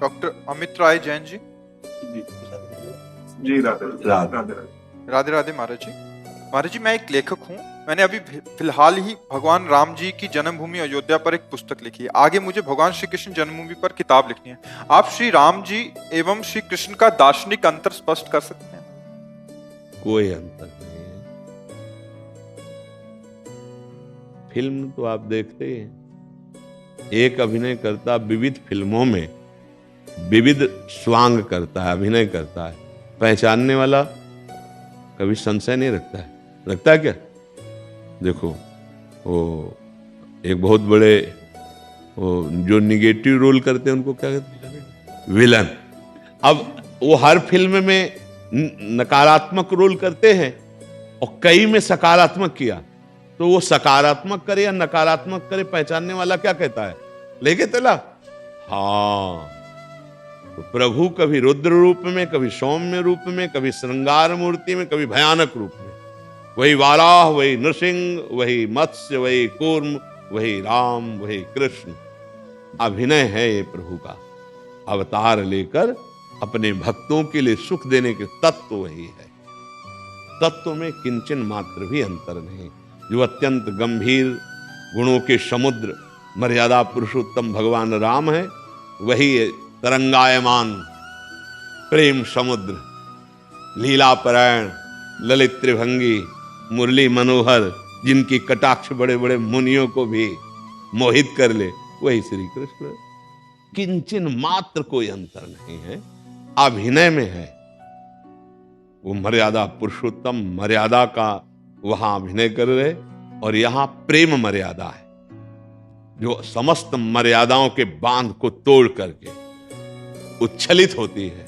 Doctor Amit Rai Jain ji. जी जी, राधे राधे राधे। राधे राधे महाराज जी। महाराज जी, मैं एक लेखक हूँ। मैंने अभी फिलहाल ही भगवान राम जी की जन्मभूमि अयोध्या पर एक पुस्तक लिखी है। आगे मुझे भगवान श्री कृष्ण जन्मभूमि पर किताब लिखनी है। आप श्री राम जी एवं श्री कृष्ण का दार्शनिक अंतर स्पष्ट कर सकते हैं? कोई अंतर नहीं है। फिल्म तो आप देखते ही हैं, एक अभिनयकर्ता विविध फिल्मों में विविध स्वांग करता है, अभिनय करता है। पहचानने वाला कभी संशय नहीं रखता है। रखता है क्या? देखो, वो एक बहुत बड़े वो जो निगेटिव रोल करते हैं उनको क्या कहते हैं? विलन। अब वो हर फिल्म में नकारात्मक रोल करते हैं और कई में सकारात्मक किया, तो वो सकारात्मक करे या नकारात्मक करे, पहचानने वाला क्या कहता है? लेके चला। हाँ, तो प्रभु कभी रुद्र रूप में, कभी सौम्य रूप में, कभी श्रृंगार मूर्ति में, कभी भयानक रूप में। वही वाराह, वही नृसिंह, वही मत्स्य, वही कूर्म, वही राम, वही कृष्ण। अभिनय है ये प्रभु का। अवतार लेकर अपने भक्तों के लिए सुख देने के तत्व वही है। तत्व में किंचन मात्र भी अंतर नहीं। जो अत्यंत गंभीर गुणों के समुद्र मर्यादा पुरुषोत्तम भगवान राम है, वही तरंगायमान प्रेम समुद्र, लीलापरायण, ललित त्रिभंगी, मुरली मनोहर, जिनकी कटाक्ष बड़े बड़े मुनियों को भी मोहित कर ले, वही श्री कृष्ण। किंचन मात्र कोई अंतर नहीं है, अभिनय में है। वो मर्यादा पुरुषोत्तम मर्यादा का वहां अभिनय कर रहे, और यहां प्रेम मर्यादा है, जो समस्त मर्यादाओं के बांध को तोड़ करके उच्छलित होती है,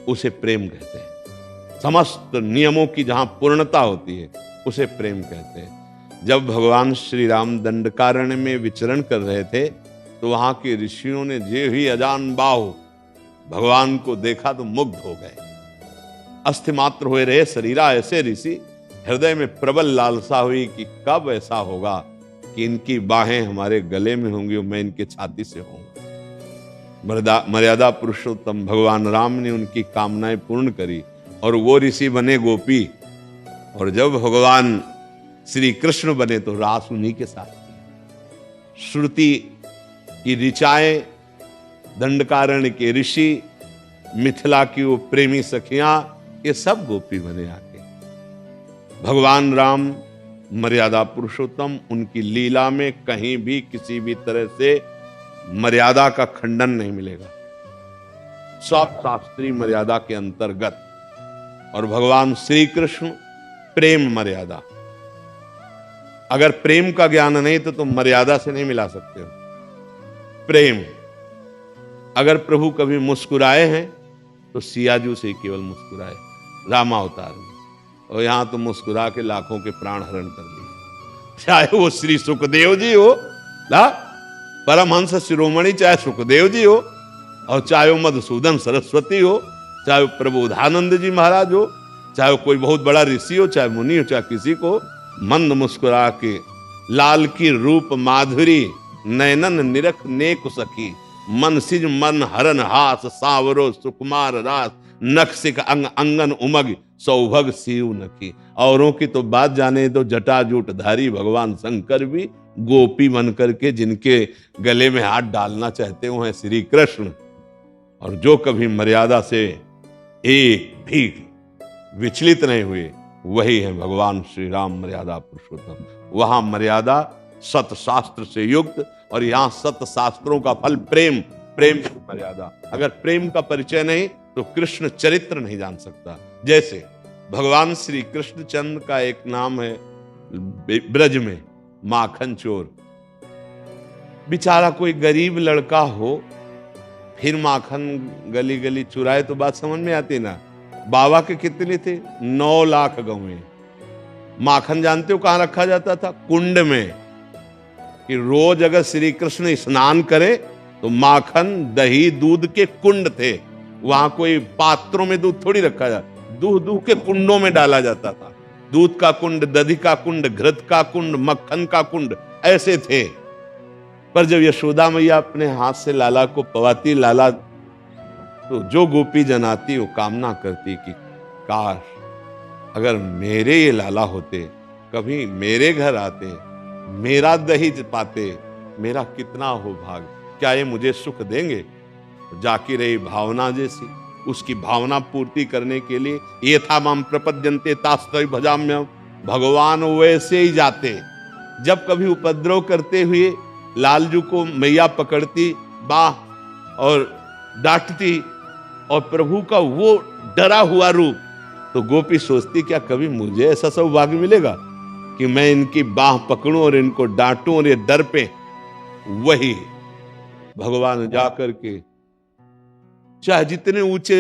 उसे प्रेम कहते हैं। समस्त नियमों की जहां पूर्णता होती है, उसे प्रेम कहते हैं। जब भगवान श्री राम दंडकारण्य में विचरण कर रहे थे, तो वहां के ऋषियों ने जे ही अजान बाहु भगवान को देखा तो मुग्ध हो गए। अस्थि मात्र हुए रहे शरीरा ऐसे ऋषि, हृदय में प्रबल लालसा हुई कि कब ऐसा होगा कि इनकी बाहें हमारे गले में होंगी और मैं इनके छाती से होऊंगा। मर्यादा पुरुषोत्तम भगवान राम ने उनकी कामनाएं पूर्ण करी और वो ऋषि बने गोपी, और जब भगवान श्री कृष्ण बने तो रास उन्हीं के साथ की। श्रुति की ऋचाएं, दंडकारण्य के ऋषि, मिथिला की वो प्रेमी सखियां, ये सब गोपी बने आके। भगवान राम मर्यादा पुरुषोत्तम, उनकी लीला में कहीं भी किसी भी तरह से मर्यादा का खंडन नहीं मिलेगा। सब शास्त्रीय मर्यादा के अंतर्गत। और भगवान श्री कृष्ण प्रेम मर्यादा। अगर प्रेम का ज्ञान नहीं तो तुम मर्यादा से नहीं मिला सकते हो। प्रेम, अगर प्रभु कभी मुस्कुराए हैं तो सियाजू से केवल मुस्कुराए रामावतार में, और यहां तो मुस्कुरा के लाखों के प्राण हरण कर दिए। चाहे वो श्री सुखदेव जी हो ना, परमहंस शिरोमणि, चाहे सुखदेव जी हो, और चाहे वो मधुसूदन सरस्वती हो, चाहे वो प्रबोधानंद जी महाराज हो, चाहे वो कोई बहुत बड़ा ऋषि हो, चाहे मुनि हो, चाहे किसी को मंद मुस्कुरा के लाल की रूप माधुरी, नैनन निरख नेक सखी, मन सिज मन हरन हास, सावरो सुकुमार रास, नक्सिक अंग अंगन उमग, सौभग सीव नखी। औरों की तो बात जाने दो, जटाजूट धारी भगवान शंकर भी गोपी बन करके जिनके गले में हाथ डालना चाहते हो हैं श्री कृष्ण। और जो कभी मर्यादा से एक भी विचलित नहीं हुए, वही है भगवान श्री राम मर्यादा पुरुषोत्तम। वहां मर्यादा सत शास्त्र से युक्त, और यहां सत शास्त्रों का फल प्रेम। प्रेम की मर्यादा। अगर प्रेम का परिचय नहीं तो कृष्ण चरित्र नहीं जान सकता। जैसे भगवान श्री कृष्ण चंद्र का एक नाम है ब्रज में माखन चोर। बेचारा कोई गरीब लड़का हो, फिर माखन गली गली चुराए तो बात समझ में आती ना। बाबा के कितने थे? 9 लाख गौएं। माखन जानते हो कहां रखा जाता था? कुंड में। कि रोज अगर श्री कृष्ण स्नान करे तो माखन दही दूध के कुंड थे। वहां कोई पात्रों में दूध थोड़ी रखा जाता, दूध के कुंडों में डाला जाता था। दूध का कुंड, दधी का कुंड, घृत का कुंड, मक्खन का कुंड, ऐसे थे। पर जब यशोदा मैया अपने हाथ से लाला को पवाती, लाला तो जो गोपी जन आती वो कामना करती कि काश अगर मेरे ये लाला होते, कभी मेरे घर आते, मेरा दही पाते, मेरा कितना हो भाग, क्या ये मुझे सुख देंगे? जाकी रही भावना जैसी, उसकी भावना पूर्ति करने के लिए ये था माम प्रपद्यन्ते तास्तै भजाम्यहम्, भगवान वैसे ही जाते। जब कभी उपद्रव करते हुए लालजू को मैया पकड़ती बाह और डांटती और प्रभु का वो डरा हुआ रूप, तो गोपी सोचती क्या कभी मुझे ऐसा सौभाग्य मिलेगा कि मैं इनकी बाह पकड़ूं और इनको डांटूं और ये डर पे। वही भगवान जाकर के चाहे जितने ऊंचे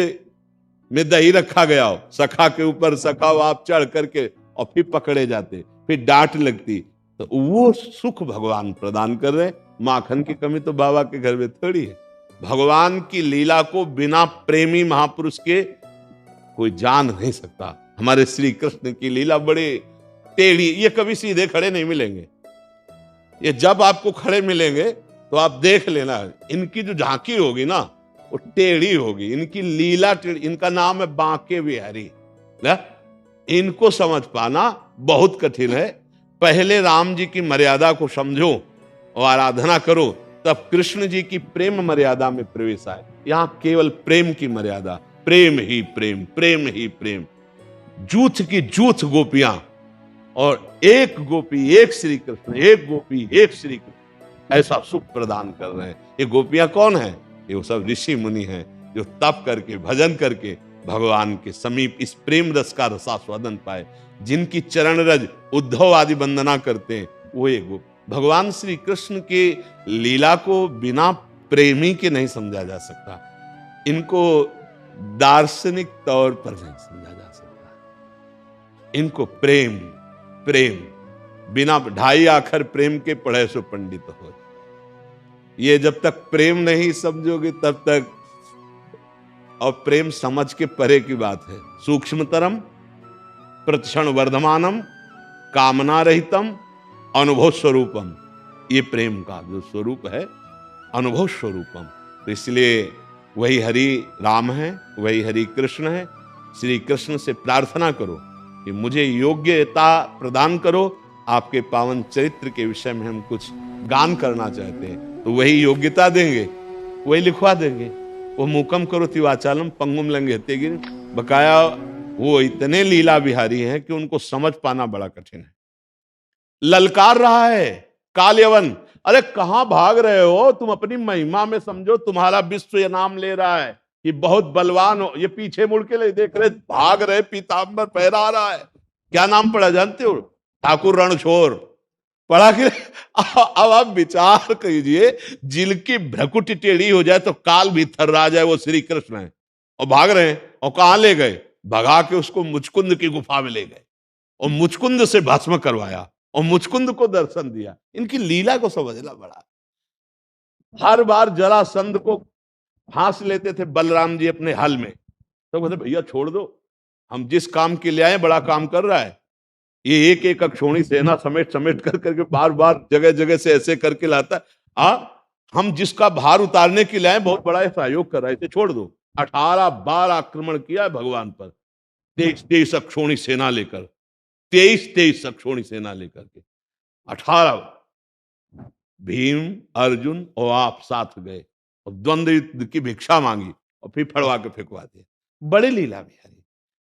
में दही रखा गया हो, सखा के ऊपर सखा आप चढ़ करके और फिर पकड़े जाते, फिर डांट लगती, तो वो सुख भगवान प्रदान कर रहे। माखन की कमी तो बाबा के घर में थोड़ी है। भगवान की लीला को बिना प्रेमी महापुरुष के कोई जान नहीं सकता। हमारे श्री कृष्ण की लीला बड़े टेढ़ी, ये कभी सीधे खड़े नहीं मिलेंगे। ये जब आपको खड़े मिलेंगे तो आप देख लेना, इनकी जो झांकी होगी ना वो टेढ़ी होगी, इनकी लीला टेढ़ी। इनका नाम है बांके बिहारी ना? इनको समझ पाना बहुत कठिन है। पहले राम जी की मर्यादा को समझो और आराधना करो, तब कृष्ण जी की प्रेम मर्यादा में प्रवेश आए। यहां केवल प्रेम की मर्यादा, प्रेम ही प्रेम, प्रेम ही प्रेम। जूथ की जूथ गोपियां और एक गोपी एक श्री कृष्ण, एक गोपी एक श्री कृष्ण, ऐसा सुख प्रदान कर रहे हैं। ये गोपियां कौन है? ये वो सब ऋषि मुनि हैं जो तप करके भजन करके भगवान के समीप इस प्रेम रस का रसास्वादन पाए। जिनकी चरण रज उद्धव आदि वंदना करते हैं वो एक गोप। भगवान श्री कृष्ण के लीला को बिना प्रेमी के नहीं समझा जा सकता। इनको दार्शनिक तौर पर नहीं समझा जा सकता। इनको प्रेम प्रेम, बिना ढाई आखर प्रेम के पढ़े सो पंडित हो। ये जब तक प्रेम नहीं समझोगे तब तक, और प्रेम समझ के परे की बात है। सूक्ष्मतरम प्रतिक्षण वर्धमानम कामना रहितम अनुभव स्वरूपम, ये प्रेम का जो स्वरूप है अनुभव स्वरूपम। तो इसलिए वही हरि राम है, वही हरि कृष्ण है। श्री कृष्ण से प्रार्थना करो कि मुझे योग्यता प्रदान करो, आपके पावन चरित्र के विषय में हम कुछ गान करना चाहते हैं, तो वही योग्यता देंगे, वही लिखवा देंगे। वो मूकम करोति वाचालम पंगुम लंघयते गिरिम, बकाया वो इतने लीला बिहारी हैं कि उनको समझ पाना बड़ा कठिन है। ललकार रहा है कालयवन, अरे कहां भाग रहे हो तुम? अपनी महिमा में समझो, तुम्हारा विश्व ये नाम ले रहा है कि बहुत बलवान हो। ये पीछे मुड़ के ले देख रहे, भाग रहे, पीताम्बर पहरा रहा है। क्या नाम पढ़ा जानते हो? ठाकुर रणछोड़ पढ़ा के। अब आप विचार कीजिए, जिनकी भ्रकुटी टेढ़ी हो जाए तो काल भी थर्रा जाए, वो श्री कृष्ण है और भाग रहे हैं। और कहां ले गए? भगा के उसको मुचकुंद की गुफा में ले गए और मुचकुंद से भस्म करवाया और मुचकुंद को दर्शन दिया। इनकी लीला को समझना बड़ा। हर बार जरासंध को फांस लेते थे बलराम जी अपने हल में, तो कहते भैया छोड़ दो, हम जिस काम के लिए आए बड़ा काम कर रहा है। ये एक एक अक्षोणी सेना समेट समेट कर करके बार बार जगह जगह से ऐसे करके लाता है। हम जिसका भार उतारने के लिए आए बहुत बड़ा सहयोग कर रहा है, इसे छोड़ दो। 18 बार आक्रमण किया है भगवान पर, 23 अक्षोणी सेना लेकर, 23 अक्षोणी सेना लेकर के 18 भीम अर्जुन और आप साथ गए और द्वंद्व युद्ध की भिक्षा मांगी और फिर फड़वा के फेंकवा दिए। बड़े लीला बिहारी।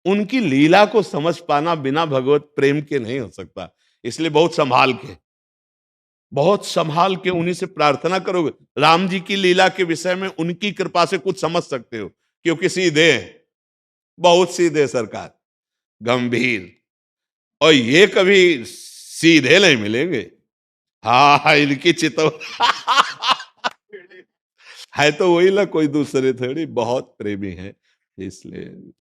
उनकी लीला को समझ पाना बिना भगवत प्रेम के नहीं हो सकता। इसलिए बहुत संभाल के उन्हीं से प्रार्थना करोगे। राम जी की लीला के विषय में उनकी कृपा से कुछ समझ सकते हो, क्योंकि सीधे हैं, बहुत सीधे सरकार, गंभीर, और ये कभी सीधे नहीं मिलेंगे। हाँ, इनकी चितो है तो वही ला, कोई दूसरे थोड़ी, बहुत प्रेमी है। इसलिए